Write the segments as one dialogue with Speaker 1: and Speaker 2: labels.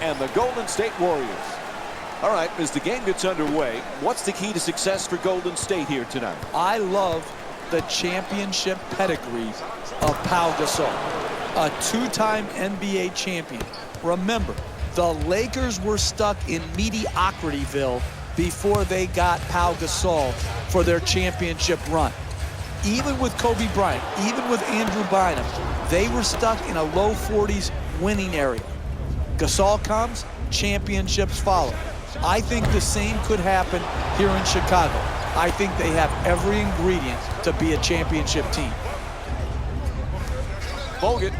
Speaker 1: and the Golden State Warriors. All right, as the game gets underway, what's the key to success for Golden State here tonight?
Speaker 2: I love the championship pedigree of Pau Gasol, a two-time NBA champion. Remember, the Lakers were stuck in mediocrityville before they got Pau Gasol for their championship run. Even with Kobe Bryant, even with Andrew Bynum, they were stuck in a low 40s winning area. Gasol comes, championships follow. I think the same could happen here in Chicago. I think they have every ingredient to be a championship team.
Speaker 1: Bogut.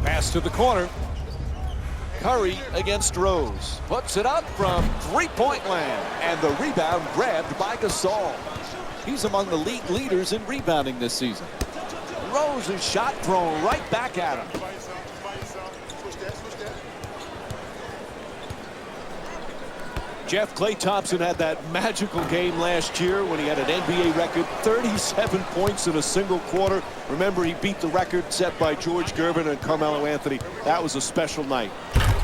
Speaker 1: Pass to the corner. Curry against Rose. Puts it up from three-point land. And the rebound grabbed by Gasol. He's among the league leaders in rebounding this season. Rose's shot thrown right back at him. Jeff, Klay Thompson had that magical game last year when he had an NBA record, 37 points in a single quarter. Remember, he beat the record set by George Gervin and Carmelo Anthony. That was a special night.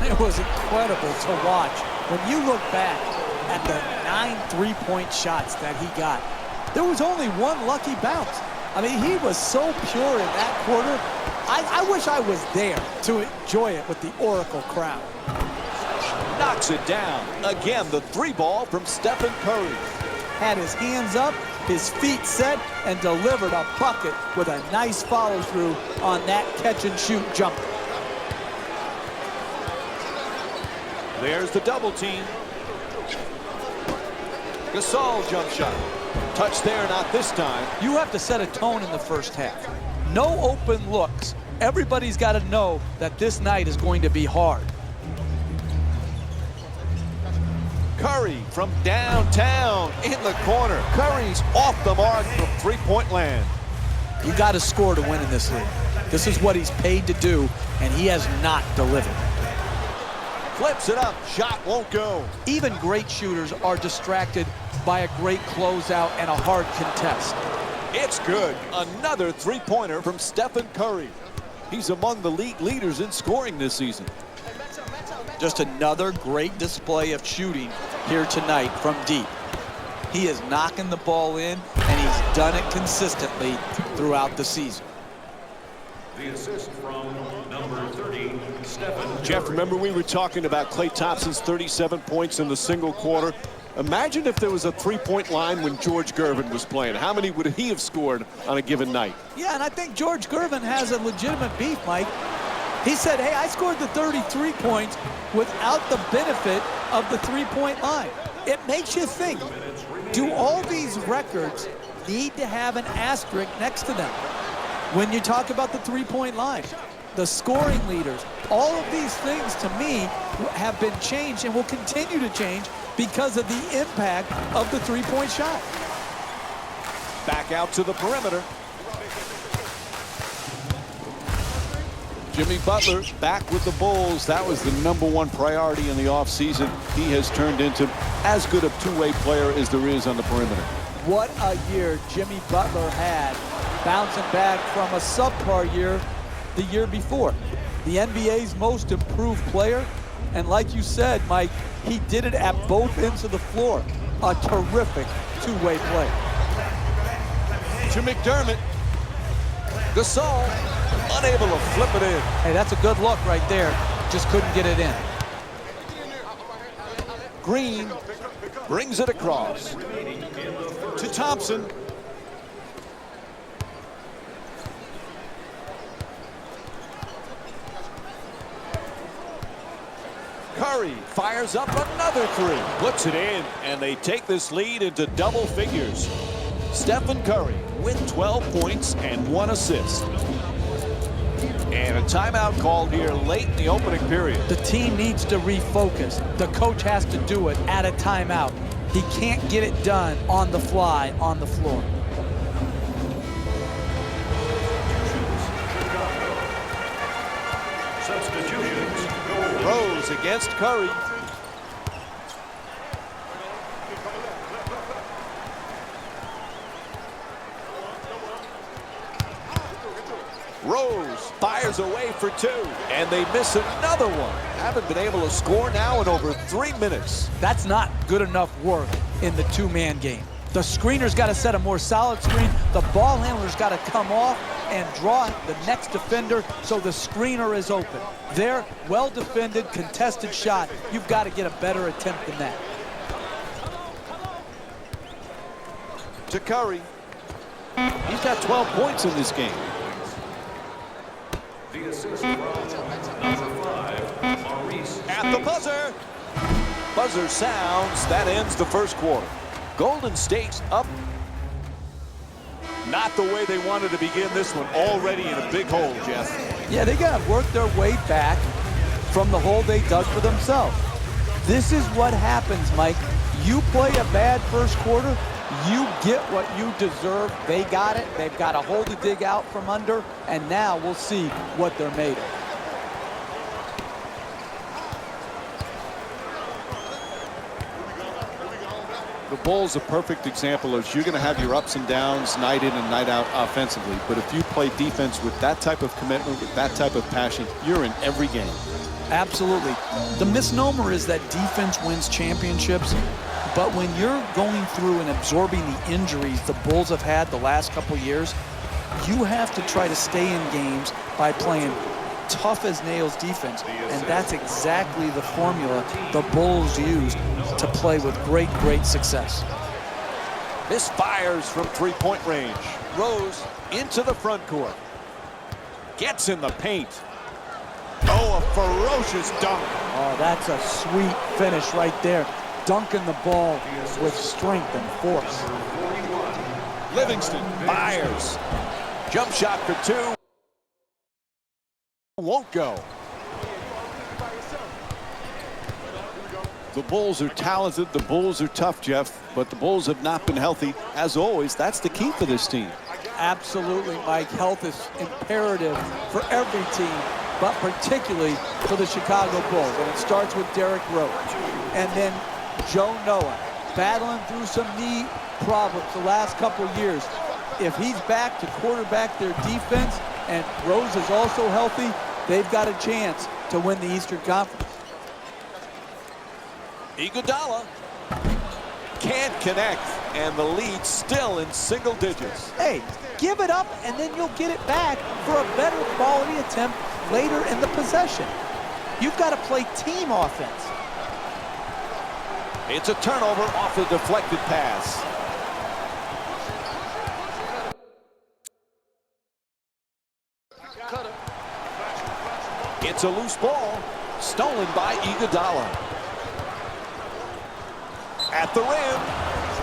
Speaker 2: It was incredible to watch. When you look back at the 9 3-point shots that he got, there was only one lucky bounce. I mean, he was so pure in that quarter. I wish I was there to enjoy it with the Oracle crowd.
Speaker 1: Knocks it down. Again, the three ball from Stephen Curry.
Speaker 2: Had his hands up, his feet set, and delivered a bucket with a nice follow-through on that catch-and-shoot jumper.
Speaker 1: There's the double team. Gasol jump shot. Touch there, not this time.
Speaker 2: You have to set a tone in the first half. No open looks. Everybody's got to know that this night is going to be hard.
Speaker 1: Curry from downtown in the corner. Curry's off the mark from three-point land.
Speaker 2: You got to score to win in this league. This is what he's paid to do, and he has not delivered.
Speaker 1: Flips it up. Shot won't go.
Speaker 2: Even great shooters are distracted by a great closeout and a hard contest.
Speaker 1: It's good. Another three-pointer from Stephen Curry. He's among the league leaders in scoring this season.
Speaker 2: Just another great display of shooting here tonight from deep. He is knocking the ball in, and he's done it consistently throughout the season.
Speaker 3: The assist from number 30, Stephen Curry.
Speaker 1: Jeff, remember we were talking about Klay Thompson's 37 points in the single quarter. Imagine if there was a three-point line when George Gervin was playing. How many would he have scored on a given night?
Speaker 2: Yeah, and I think George Gervin has a legitimate beef, Mike. He said, hey, I scored the 33 points without the benefit of the three-point line. It makes you think, do all these records need to have an asterisk next to them? When you talk about the three-point line, the scoring leaders, all of these things to me have been changed and will continue to change because of the impact of the three-point shot.
Speaker 1: Back out to the perimeter. Jimmy Butler back with the Bulls. That was the #1 priority in the offseason. He has turned into as good a two-way player as there is on the perimeter.
Speaker 2: What a year Jimmy Butler had, bouncing back from a subpar year the year before. The NBA's most improved player, and like you said, Mike, he did it at both ends of the floor. A terrific two-way play.
Speaker 1: To McDermott. Gasol unable to flip it in.
Speaker 2: Hey, that's a good look right there. Just couldn't get it in.
Speaker 1: Green brings it across to Thompson. Curry fires up another three. Puts it in, and they take this lead into double figures. Stephen Curry with 12 points and 1 assist. And a timeout called here late in the opening period.
Speaker 2: The team needs to refocus. The coach has to do it at a timeout. He can't get it done on the fly, on the floor.
Speaker 3: Substitutions.
Speaker 1: Rose against Curry. Rose fires away for two, and they miss another one. Haven't been able to score now in over 3 minutes.
Speaker 2: That's not good enough work in the two-man game. The screener's got to set a more solid screen. The ball handler's got to come off and draw the next defender so the screener is open. There, well-defended, contested shot. You've got to get a better attempt than that.
Speaker 1: To Curry. He's got 12 points in this game.
Speaker 3: The assist from number 5, Maurice.
Speaker 1: At the buzzer. Buzzer sounds. That ends the first quarter. Golden State's up. Not the way they wanted to begin this one. Already in a big hole, Jeff.
Speaker 2: Yeah, they got to work their way back from the hole they dug for themselves. This is what happens, Mike. You play a bad first quarter, you get what you deserve. They got it. They've got a hole to dig out from under, and now we'll see what they're made of.
Speaker 1: The Bulls, a perfect example is you're going to have your ups and downs night in and night out offensively. But if you play defense with that type of commitment, with that type of passion, you're in every game.
Speaker 2: Absolutely. The misnomer is that defense wins championships. But when you're going through and absorbing the injuries the Bulls have had the last couple years, you have to try to stay in games by playing tough as nails defense. And that's exactly the formula the Bulls used to play with great success.
Speaker 1: This fires from three-point range. Rose into the front court. Gets in the paint. Oh, a ferocious dunk.
Speaker 2: Oh, that's a sweet finish right there. Dunking the ball with strength and force.
Speaker 1: Livingston fires. Jump shot for two. Won't go. The Bulls are talented. The Bulls are tough, Jeff. But the Bulls have not been healthy. As always, that's the key for this team.
Speaker 2: Absolutely, Mike. Health is imperative for every team, but particularly for the Chicago Bulls. And it starts with Derrick Rose. And then Joe Noah, battling through some knee problems the last couple years. If he's back to quarterback their defense and Rose is also healthy, they've got a chance to win the Eastern Conference.
Speaker 1: Iguodala can't connect, and the lead still in single digits.
Speaker 2: Hey, give it up and then you'll get it back for a better quality attempt later in the possession. You've got to play team offense.
Speaker 1: It's a turnover off the deflected pass. It's a loose ball, stolen by Iguodala. At the rim,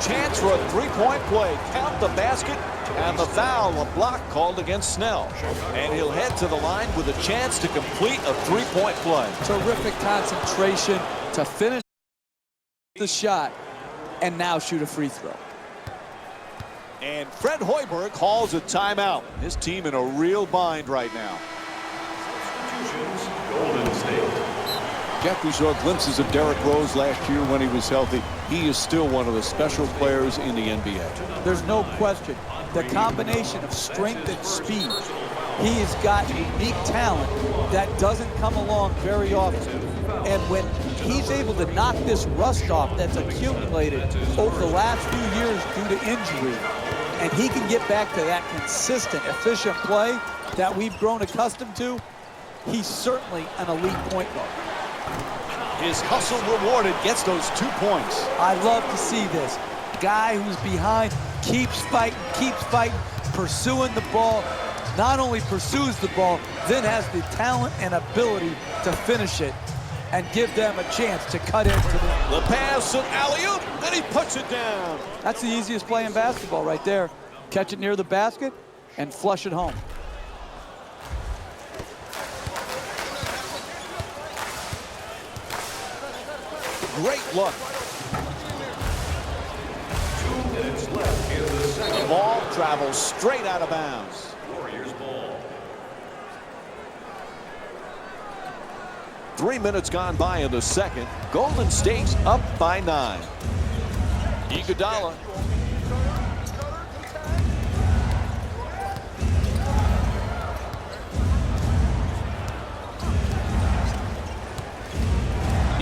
Speaker 1: chance for a three-point play. Count the basket and the foul, a block called against Snell. And he'll head to the line with a chance to complete a three-point play.
Speaker 2: Terrific concentration to finish the shot and now shoot a free throw.
Speaker 1: And Fred Hoiberg calls a timeout. His team in a real bind right now.
Speaker 3: Golden State.
Speaker 1: Jeff, we saw glimpses of Derrick Rose last year when he was healthy. He is still one of the special players in the NBA.
Speaker 2: There's no question. The combination of strength and speed. He has got unique talent that doesn't come along very often. And when he's able to knock this rust off that's accumulated over the last few years due to injury, and he can get back to that consistent, efficient play that we've grown accustomed to, he's certainly an elite point guard.
Speaker 1: His hustle rewarded, gets those 2 points.
Speaker 2: I love to see this. Guy who's behind, keeps fighting, pursuing the ball. Not only pursues the ball, then has the talent and ability to finish it and give them a chance to cut into
Speaker 1: The pass and alley-oop, and he puts it down.
Speaker 2: That's the easiest play in basketball right there. Catch it near the basket and flush it home.
Speaker 1: Great look.
Speaker 3: 2 minutes left in the second.
Speaker 1: The ball travels straight out of bounds.
Speaker 3: Warriors ball.
Speaker 1: 3 minutes gone by in the second. Golden State's up by 9. Iguodala.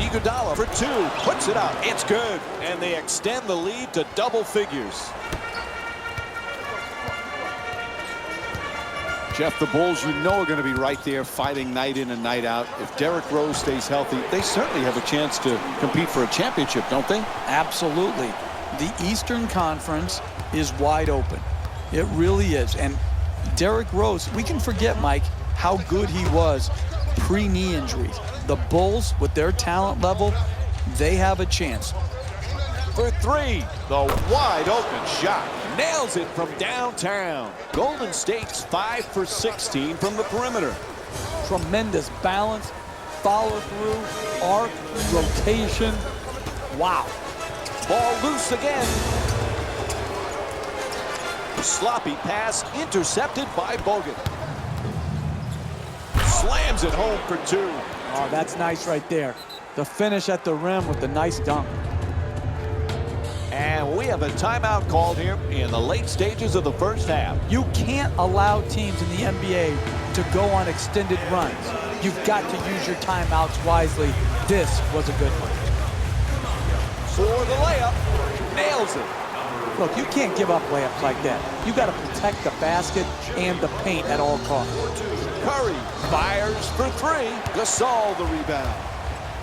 Speaker 1: Iguodala for two. Puts it up. It's good. And they extend the lead to double figures. Jeff, the Bulls, you know, are going to be right there fighting night in and night out. If Derrick Rose stays healthy, they certainly have a chance to compete for a championship, don't they?
Speaker 2: Absolutely. The Eastern Conference is wide open. It really is. And Derrick Rose, we can forget, Mike, how good he was pre-knee injuries. The Bulls, with their talent level, they have a chance.
Speaker 1: For three, the wide open shot. Nails it from downtown. Golden State's 5 for 16 from the perimeter.
Speaker 2: Tremendous balance, follow through, arc, rotation. Wow.
Speaker 1: Ball loose again. Sloppy pass intercepted by Bogut. Slams it home for two.
Speaker 2: Oh, that's nice right there. The finish at the rim with the nice dunk.
Speaker 1: And we have a timeout called here in the late stages of the first half.
Speaker 2: You can't allow teams in the NBA to go on extended runs. You've got to use your timeouts wisely. This was a good one.
Speaker 1: For the layup, nails it.
Speaker 2: Look, you can't give up layups like that. You got to protect the basket and the paint at all costs.
Speaker 1: Curry fires for three. Gasol the rebound.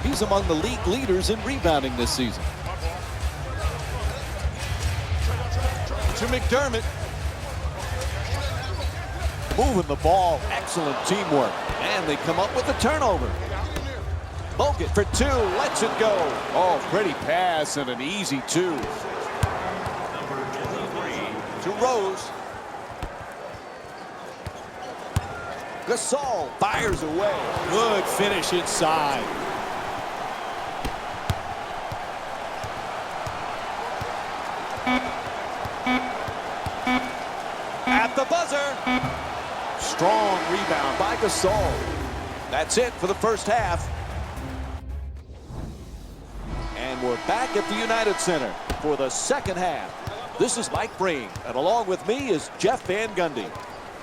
Speaker 1: He's among the league leaders in rebounding this season. To McDermott. Moving the ball. Excellent teamwork. And they come up with a turnover. Bogut for two. Lets it go. Oh, pretty pass and an easy two.
Speaker 3: Number 23.
Speaker 1: To Rose. Gasol fires away. Good finish inside. At the buzzer. Strong rebound by Gasol. That's it for the first half. And we're back at the United Center for the second half. This is Mike Breen, and along with me is Jeff Van Gundy.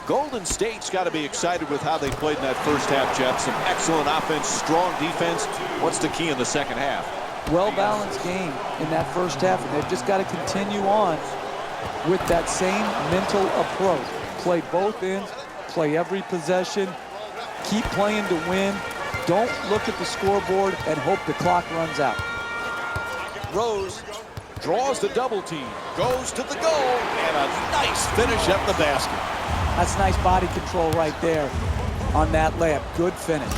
Speaker 1: Golden State's got to be excited with how they played in that first half, Jeff. Some excellent offense, strong defense. What's the key in the second half?
Speaker 2: Well-balanced game in that first half, and they've just got to continue on with that same mental approach. Play both ends, play every possession, keep playing to win. Don't look at the scoreboard and hope the clock runs out.
Speaker 1: Rose draws the double team, goes to the goal, and a nice finish at the basket.
Speaker 2: That's nice body control right there on that layup. Good finish.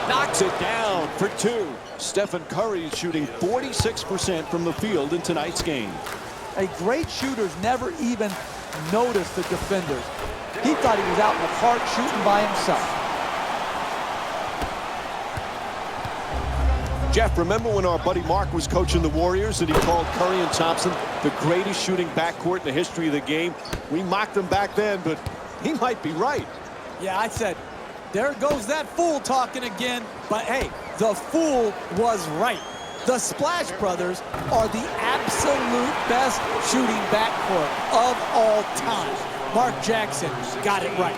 Speaker 1: Knocks it down for two. Stephen Curry is shooting 46% from the field in tonight's game.
Speaker 2: A great shooter's never even noticed the defenders. He thought he was out in the park shooting by himself.
Speaker 1: Jeff, remember when our buddy Mark was coaching the Warriors and he called Curry and Thompson the greatest shooting backcourt in the history of the game? We mocked them back then, but he might be right.
Speaker 2: Yeah, I said, there goes that fool talking again. But hey, the fool was right. The Splash Brothers are the absolute best shooting backcourt of all time. Mark Jackson got it right.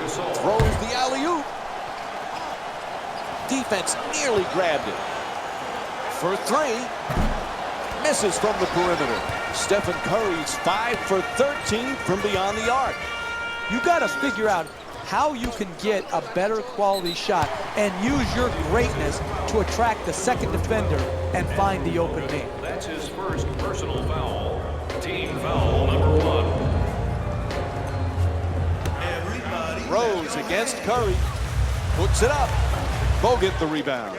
Speaker 1: Throws the alley-oop. Defense nearly grabbed it. For three. Misses from the perimeter. Stephen Curry's 5 for 13 from beyond the arc.
Speaker 2: You got to figure out how you can get a better quality shot and use your greatness to attract the second defender and find the open man.
Speaker 3: That's his first personal foul. Team foul number 1.
Speaker 1: Rose against Curry. Puts it up. Bogut the rebound.